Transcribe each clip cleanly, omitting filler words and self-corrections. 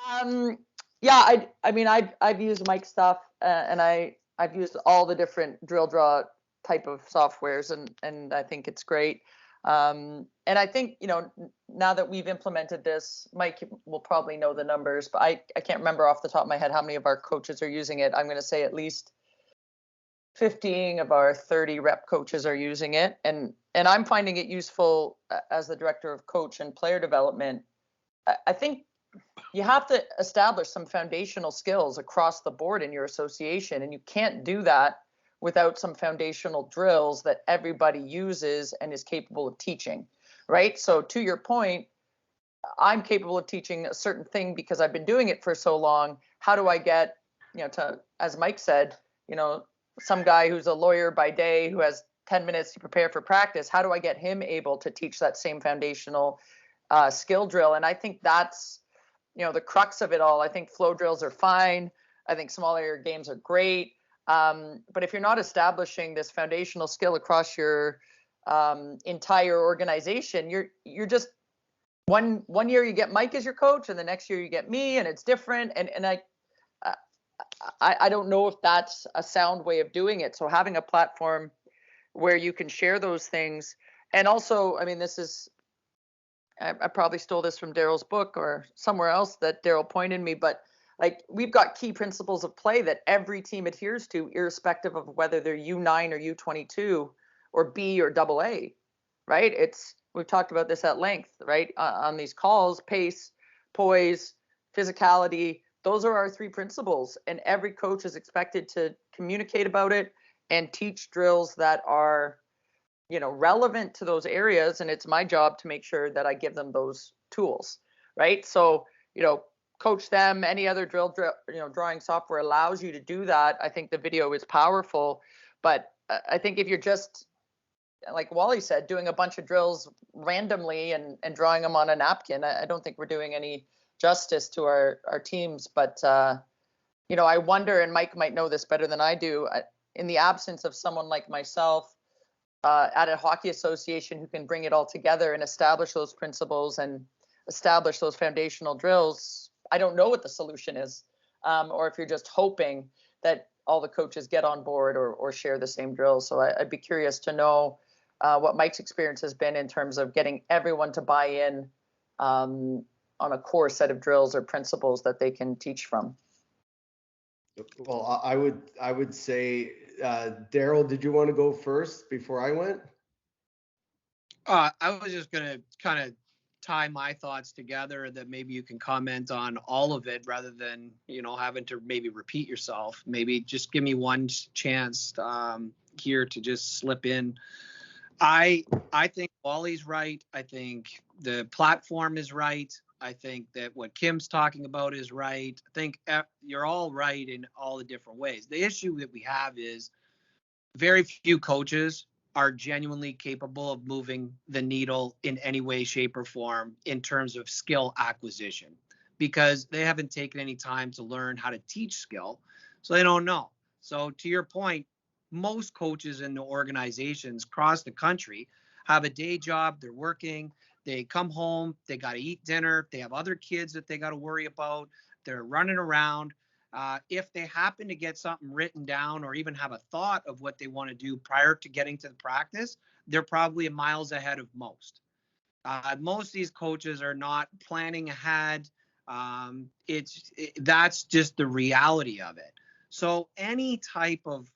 Um, yeah, I mean, I've used Mike stuff, and I've used all the different drill draw type of softwares, and I think it's great. And I think, now that we've implemented this, Mike will probably know the numbers, but I can't remember off the top of my head how many of our coaches are using it. I'm going to say at least 15 of our 30 rep coaches are using it, and I'm finding it useful as the director of coach and player development. I think you have to establish some foundational skills across the board in your association, and you can't do that without some foundational drills that everybody uses and is capable of teaching, right? So to your point, I'm capable of teaching a certain thing because I've been doing it for so long. How do I get, to, as Mike said, some guy who's a lawyer by day who has 10 minutes to prepare for practice, how do I get him able to teach that same foundational skill drill? And I think that's, the crux of it all. I think flow drills are fine. I think small area games are great. But if you're not establishing this foundational skill across your entire organization, you're just one year you get Mike as your coach, and the next year you get me, and it's different. And I don't know if that's a sound way of doing it. So having a platform where you can share those things, and also, I mean, I probably stole this from Darryl's book or somewhere else that Darryl pointed me, but like, we've got key principles of play that every team adheres to, irrespective of whether they're U9 or U22 or B or AA, right? We've talked about this at length, right? On these calls: pace, poise, physicality. Those are our three principles, and every coach is expected to communicate about it and teach drills that are, relevant to those areas. And it's my job to make sure that I give them those tools, right? So, coach them. Any other drawing software allows you to do that. I think the video is powerful, but I think if you're just, like Wally said, doing a bunch of drills randomly and drawing them on a napkin, I don't think we're doing any justice to our teams. But, I wonder, and Mike might know this better than I do, in the absence of someone like myself at a hockey association who can bring it all together and establish those principles and establish those foundational drills, I don't know what the solution is, or if you're just hoping that all the coaches get on board or share the same drills. So I'd be curious to know what Mike's experience has been in terms of getting everyone to buy in on a core set of drills or principles that they can teach from. Well, I would say, Darryl, did you want to go first before I went? I was just going to kind of tie my thoughts together, that maybe you can comment on all of it rather than, having to maybe repeat yourself. Maybe just give me one chance here to just slip in. I think Wally's right. I think the platform is right. I think that what Kim's talking about is right. I think you're all right in all the different ways. The issue that we have is very few coaches are genuinely capable of moving the needle in any way, shape, or form in terms of skill acquisition, because they haven't taken any time to learn how to teach skill, so they don't know. So to your point, most coaches in the organizations across the country have a day job, they're working, they come home, they got to eat dinner, they have other kids that they got to worry about, they're running around. If they happen to get something written down or even have a thought of what they want to do prior to getting to the practice, they're probably miles ahead of most. Most of these coaches are not planning ahead. That's just the reality of it. So any type of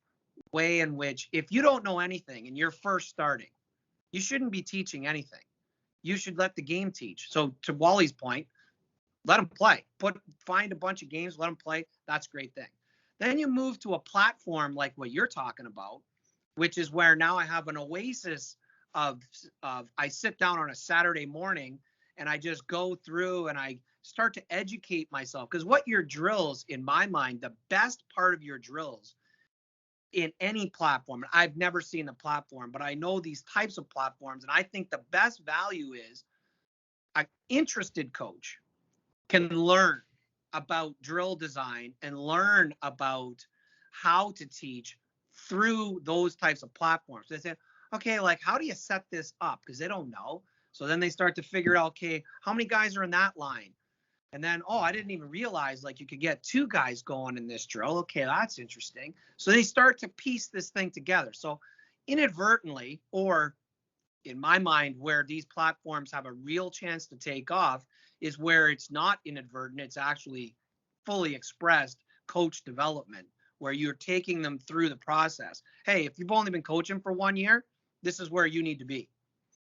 way in which, if you don't know anything and you're first starting, you shouldn't be teaching anything. You should let the game teach. So to Wally's point, let them play. Find a bunch of games, let them play. That's a great thing. Then you move to a platform like what you're talking about, which is where now I have an oasis of I sit down on a Saturday morning and I just go through and I start to educate myself. Because what your drills, in my mind, the best part of your drills in any platform, I've never seen a platform, but I know these types of platforms, and I think the best value is an interested coach can learn about drill design and learn about how to teach through those types of platforms. They say, okay, like, how do you set this up? Because they don't know. So then they start to figure out, okay, how many guys are in that line? And then, oh, I didn't even realize like you could get 2 guys going in this drill. Okay, that's interesting. So they start to piece this thing together. So inadvertently, or in my mind, where these platforms have a real chance to take off is where it's not inadvertent, it's actually fully expressed coach development, where you're taking them through the process. Hey, if you've only been coaching for 1 year, this is where you need to be.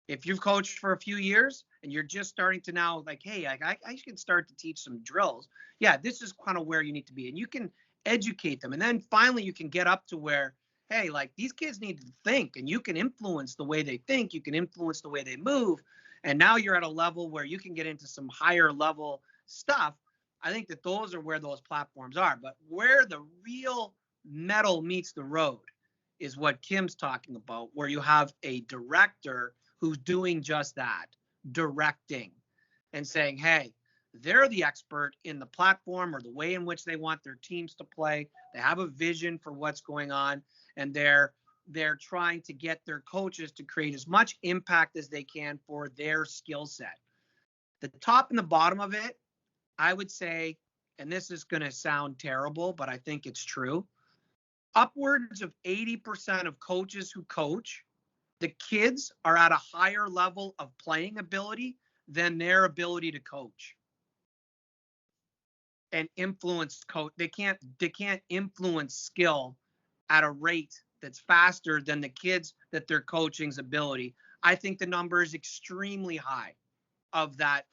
If you've coached for a few years and you're just starting to now like, hey, I can start to teach some drills. Yeah, this is kind of where you need to be. And you can educate them. And then finally you can get up to where, hey, like these kids need to think, and you can influence the way they think. You can influence the way they move. And now you're at a level where you can get into some higher level stuff. I think that those are where those platforms are. But where the real metal meets the road is what Kim's talking about, where you have a director who's doing just that, directing and saying, hey, they're the expert in the platform or the way in which they want their teams to play. They have a vision for what's going on, and they're trying to get their coaches to create as much impact as they can for their skill set. The top and the bottom of it, I would say, and this is going to sound terrible, but I think it's true, upwards of 80% of coaches who coach, the kids are at a higher level of playing ability than their ability to coach and influence coach. They can't influence skill at a rate that's faster than the kids that they're coaching's ability. I think the number is extremely high of that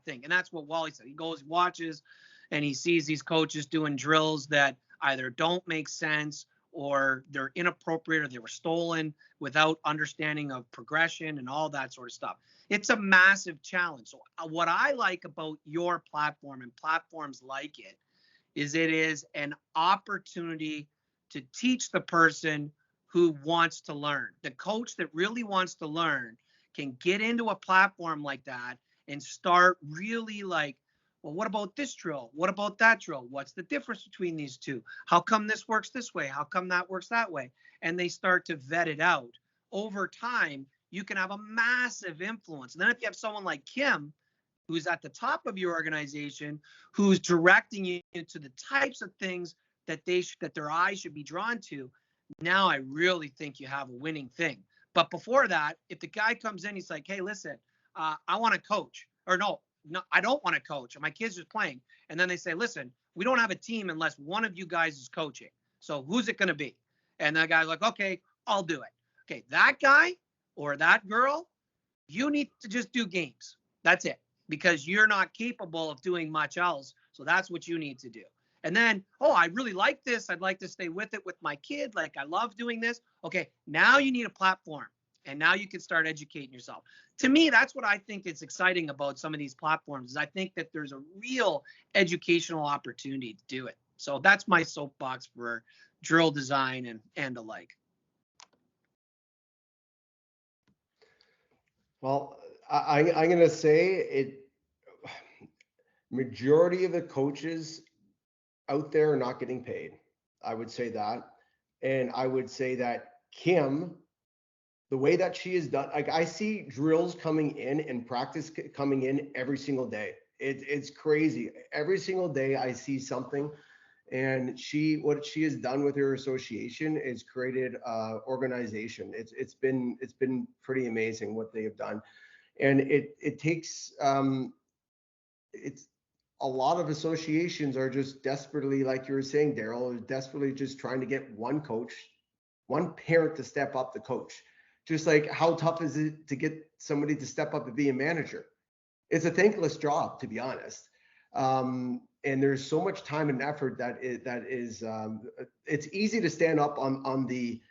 thing. And that's what Wally said. He goes, watches, and he sees these coaches doing drills that either don't make sense or they're inappropriate or they were stolen without understanding of progression and all that sort of stuff. It's a massive challenge. So what I like about your platform and platforms like it is an opportunity to teach the person who wants to learn. The coach that really wants to learn can get into a platform like that and start really like, well, what about this drill? What about that drill? What's the difference between these two? How come this works this way? How come that works that way? And they start to vet it out. Over time, you can have a massive influence. And then if you have someone like Kim, who's at the top of your organization, who's directing you into the types of things that their eyes should be drawn to, now I really think you have a winning thing. But before that, if the guy comes in, he's like, hey, listen, I want to coach. Or no, I don't want to coach. My kid's just playing. And then they say, listen, we don't have a team unless one of you guys is coaching. So who's it going to be? And the guy's like, okay, I'll do it. Okay, that guy or that girl, you need to just do games. That's it. Because you're not capable of doing much else. So that's what you need to do. And then, oh, I really like this. I'd like to stay with it with my kid. Like, I love doing this. Okay, now you need a platform. And now you can start educating yourself. To me, that's what I think is exciting about some of these platforms, is I think that there's a real educational opportunity to do it. So that's my soapbox for drill design and the like. Well, I'm going to say it. Majority of the coaches out there are not getting paid. I would say that. And I would say that Kim, the way that she is done, like I see drills coming in and practice coming in every single day. It's crazy. Every single day I see something. And what she has done with her association is created organization. It's been pretty amazing what they have done. And it takes it's a lot of associations are just desperately, like you were saying, Darryl, desperately just trying to get one coach, one parent to step up to coach. Just like how tough is it to get somebody to step up and be a manager? It's a thankless job, to be honest. And there's so much time and effort that is it's easy to stand up on the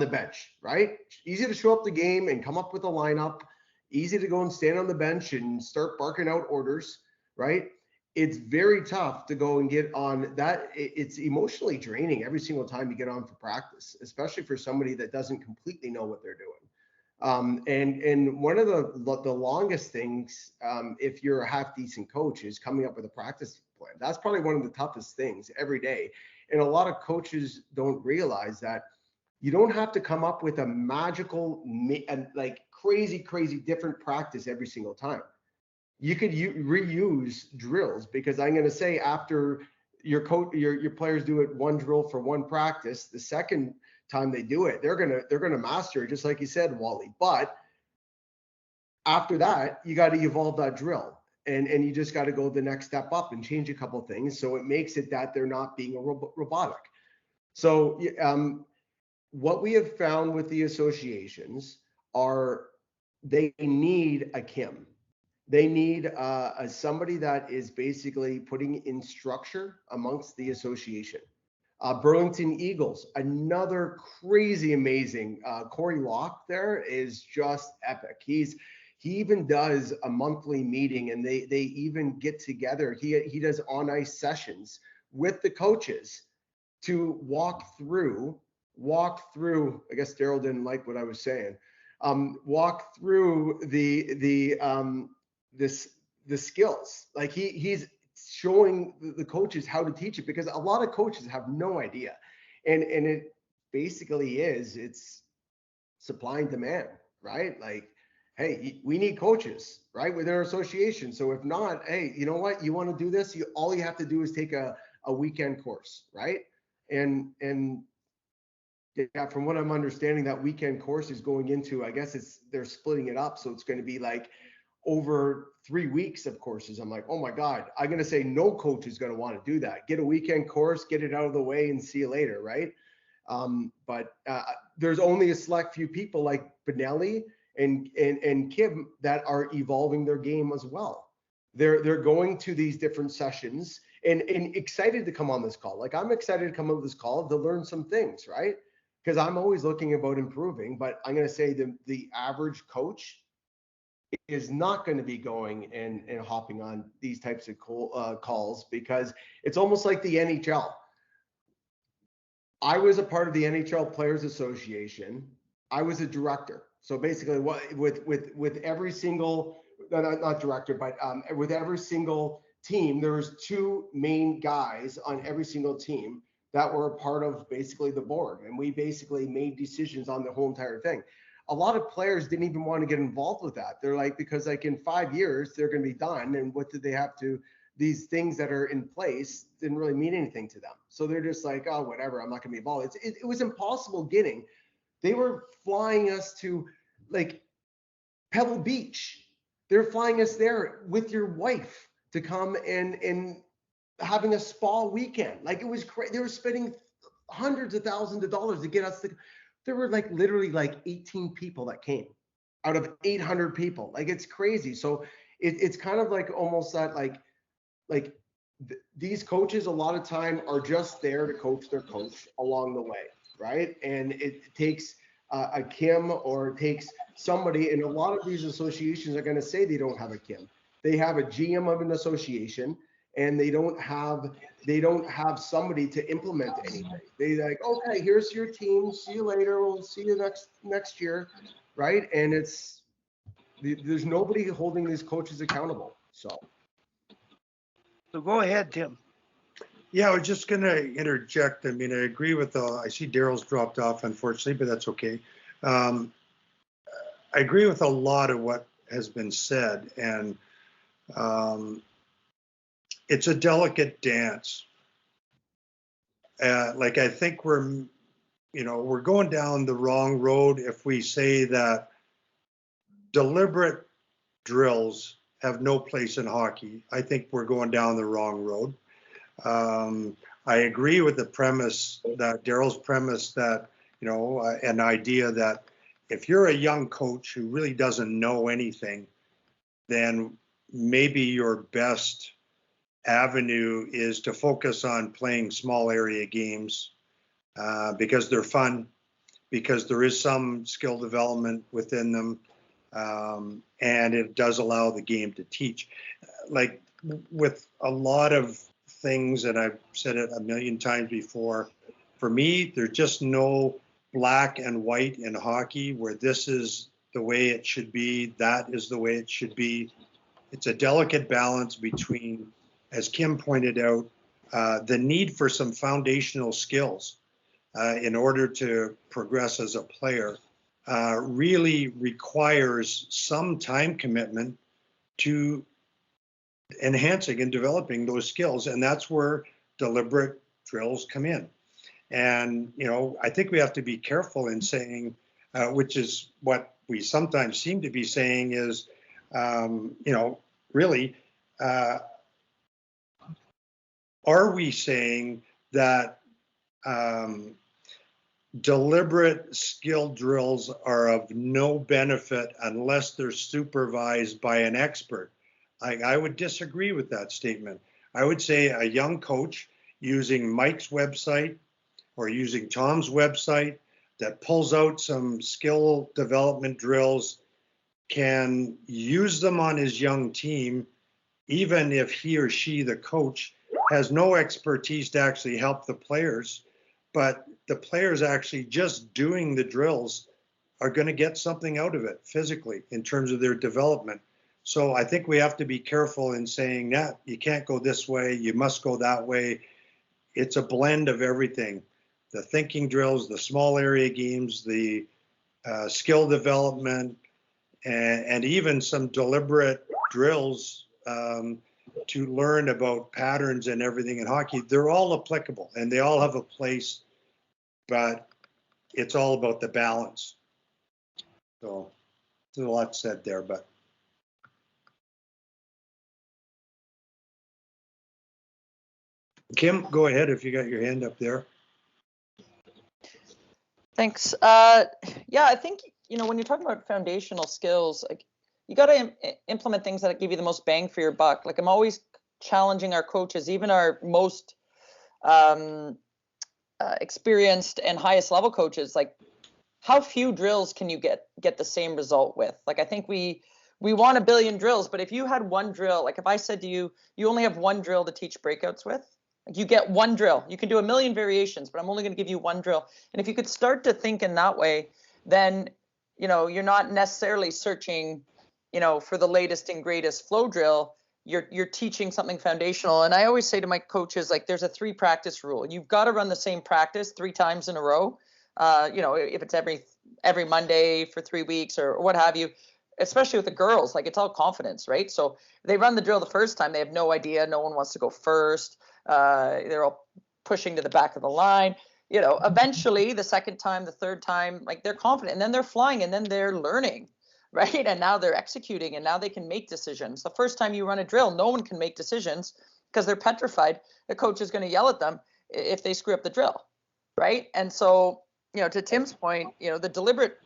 bench, right? Easy to show up the game and come up with a lineup. Easy to go and stand on the bench and start barking out orders, right? It's very tough to go and get on that. It's emotionally draining every single time you get on for practice, especially for somebody that doesn't completely know what they're doing. And one of the longest things, if you're a half decent coach, is coming up with a practice plan. That's probably one of the toughest things every day. And a lot of coaches don't realize that you don't have to come up with a magical, like crazy different practice every single time. you could reuse drills, because I'm going to say after your players do it one drill for one practice, the second time they do it, they're gonna master it, just like you said, Wally. But after that, you got to evolve that drill, and you just got to go the next step up and change a couple of things so it makes it that they're not being robotic. So what we have found with the associations are they need a Kim. They need somebody that is basically putting in structure amongst the association. Burlington Eagles, another crazy amazing. Corey Locke there is just epic. He even does a monthly meeting, and they even get together. He does on ice sessions with the coaches to walk through. I guess Darryl didn't like what I was saying. Walk through the skills. Like he's showing the coaches how to teach it, because a lot of coaches have no idea, and it basically it's supply and demand, right? Like, hey, we need coaches, right, within our association. So if not, hey, you know what, you want to do this, all you have to do is take a weekend course, right? And yeah, from what I'm understanding, that weekend course is going into, I guess they're splitting it up, so it's going to be like over 3 weeks of courses. I'm like, oh my God, I'm going to say no coach is going to want to do that. Get a weekend course, get it out of the way, and see you later, right? But there's only a select few people like Benelli and Kim that are evolving their game as well. They're going to these different sessions and excited to come on this call. Like, I'm excited to come on this call to learn some things, right? Because I'm always looking about improving, but I'm going to say the average coach is not going to be going and hopping on these types of calls, because it's almost like the NHL. I was a part of the NHL Players Association. I was a director. So basically, with every single, not director, but with every single team, there was two main guys on every single team that were a part of basically the board, and we basically made decisions on the whole entire thing. A lot of players didn't even want to get involved with that. They're like, because like in 5 years they're going to be done, and what did they have to? These things that are in place didn't really mean anything to them. So they're just like, oh, whatever, I'm not going to be involved. It was impossible getting. They were flying us to like Pebble Beach. They're flying us there with your wife to come and having a spa weekend. Like, it was crazy. They were spending hundreds of thousands of dollars to get us to. There were like literally like 18 people that came out of 800 people. Like, it's crazy. So it's kind of like almost that these coaches a lot of time are just there to coach their coach along the way, right? And it takes a Kim, or it takes somebody, and a lot of these associations are going to say they don't have a Kim. They have a GM of an association, and they don't have somebody to implement anything. They like, okay, here's your team, see you later, we'll see you next year, right? And there's nobody holding these coaches accountable. So go ahead, Tim. Yeah, I was just going to interject. I mean, I agree with I see Darryl's dropped off, unfortunately, but that's okay. I agree with a lot of what has been said, and it's a delicate dance. Like, I think we're going down the wrong road if we say that deliberate drills have no place in hockey. I think we're going down the wrong road. I agree with the premise that Darryl's premise that, an idea that if you're a young coach who really doesn't know anything, then maybe your best avenue is to focus on playing small area games because they're fun, because there is some skill development within them, and it does allow the game to teach. Like, with a lot of things, and I've said it a million times before, for me, there's just no black and white in hockey where this is the way it should be, that is the way it should be. It's a delicate balance between, as Kim pointed out, the need for some foundational skills in order to progress as a player really requires some time commitment to enhancing and developing those skills. And that's where deliberate drills come in. And, I think we have to be careful in saying, which is what we sometimes seem to be saying is, really, are we saying that deliberate skill drills are of no benefit unless they're supervised by an expert? I would disagree with that statement. I would say a young coach using Mike's website or using Tom's website that pulls out some skill development drills can use them on his young team, even if he or she, the coach, has no expertise to actually help the players. But the players actually just doing the drills are going to get something out of it physically in terms of their development. So I think we have to be careful in saying that you can't go this way, you must go that way. It's a blend of everything. The thinking drills, the small area games, the skill development, and even some deliberate drills to learn about patterns and everything in hockey. They're all applicable and they all have a place, but it's all about the balance. So there's a lot said there, but. Kim, go ahead if you got your hand up there. Thanks. Yeah, I think, when you're talking about foundational skills, like you got to implement things that give you the most bang for your buck. Like I'm always challenging our coaches, even our most experienced and highest level coaches, like how few drills can you get the same result with? Like I think we want a billion drills, but if you had one drill, like if I said to you, you only have one drill to teach breakouts with, like you get one drill. You can do a million variations, but I'm only going to give you one drill. And if you could start to think in that way, then, you're not necessarily searching, for the latest and greatest flow drill. You're teaching something foundational. And I always say to my coaches, like there's a 3 practice rule. You've got to run the same practice 3 times in a row. If it's every Monday for 3 weeks or what have you, especially with the girls, like it's all confidence, right? So they run the drill the first time, they have no idea. No one wants to go first. They're all pushing to the back of the line. Eventually the second time, the third time, like they're confident and then they're flying and then they're learning, right? And now they're executing and now they can make decisions. The first time you run a drill, no one can make decisions because they're petrified. The coach is going to yell at them if they screw up the drill, right? And so, to Tim's point, the deliberate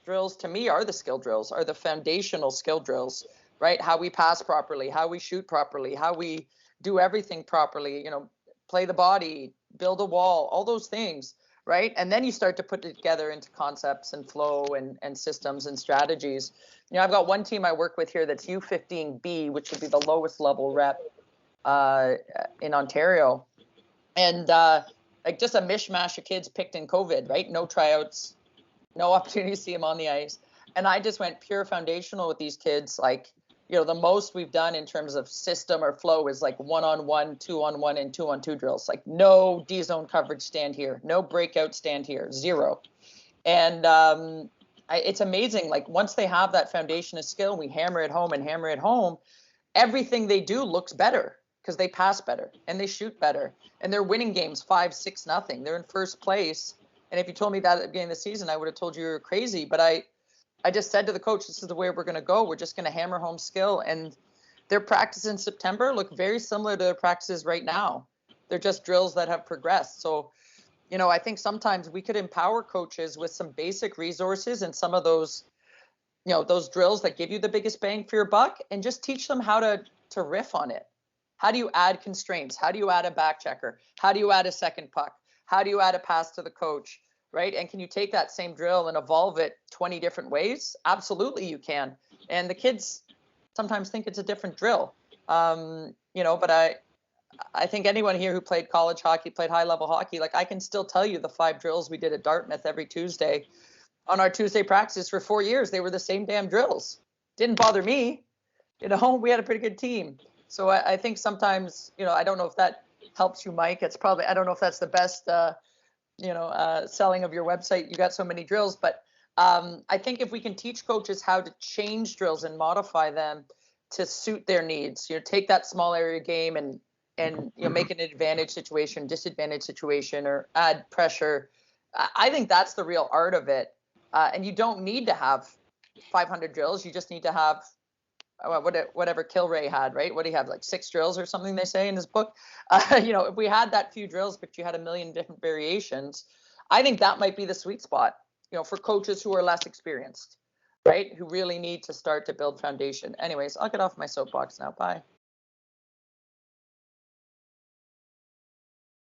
drills to me are the skill drills, are the foundational skill drills, right? How we pass properly, how we shoot properly, how we do everything properly, play the body, build a wall, all those things, right? And then you start to put it together into concepts and flow and systems and strategies. I've got one team I work with here that's U15B, which would be the lowest level rep in Ontario. And like just a mishmash of kids picked in COVID, right? No tryouts, no opportunity to see them on the ice. And I just went pure foundational with these kids. Like, the most we've done in terms of system or flow is like 1-on-1, 2-on-1, and 2-on-2 drills. Like no D zone coverage stand here, no breakout stand here, 0. And it's amazing. Like once they have that foundation of skill, we hammer it home and hammer it home. Everything they do looks better because they pass better and they shoot better and they're winning games 5-6-0. They're in first place. And if you told me that at the beginning of the season, I would have told you were crazy. But I just said to the coach, this is the way we're going to go. We're just going to hammer home skill. And their practices in September look very similar to their practices right now. They're just drills that have progressed. So, I think sometimes we could empower coaches with some basic resources and some of those, those drills that give you the biggest bang for your buck and just teach them how to riff on it. How do you add constraints? How do you add a back checker? How do you add a second puck? How do you add a pass to the coach? Right? And can you take that same drill and evolve it 20 different ways? Absolutely you can. And the kids sometimes think it's a different drill. But I think anyone here who played college hockey, played high level hockey, like I can still tell you the 5 drills we did at Dartmouth every Tuesday on our Tuesday practices for 4 years. They were the same damn drills. Didn't bother me. We had a pretty good team. So I think sometimes, I don't know if that helps you, Mike. It's probably, I don't know if that's the best, selling of your website. You got so many drills, but I think if we can teach coaches how to change drills and modify them, to suit their needs. Take that small area game and make an advantage situation, disadvantage situation, or add pressure. I think that's the real art of it. And you don't need to have 500 drills. You just need to have whatever Kilray had, right? What do you have, like 6 drills or something they say in his book? If we had that few drills, but you had a million different variations, I think that might be the sweet spot, for coaches who are less experienced, right? Who really need to start to build foundation. Anyways, I'll get off my soapbox now. Bye.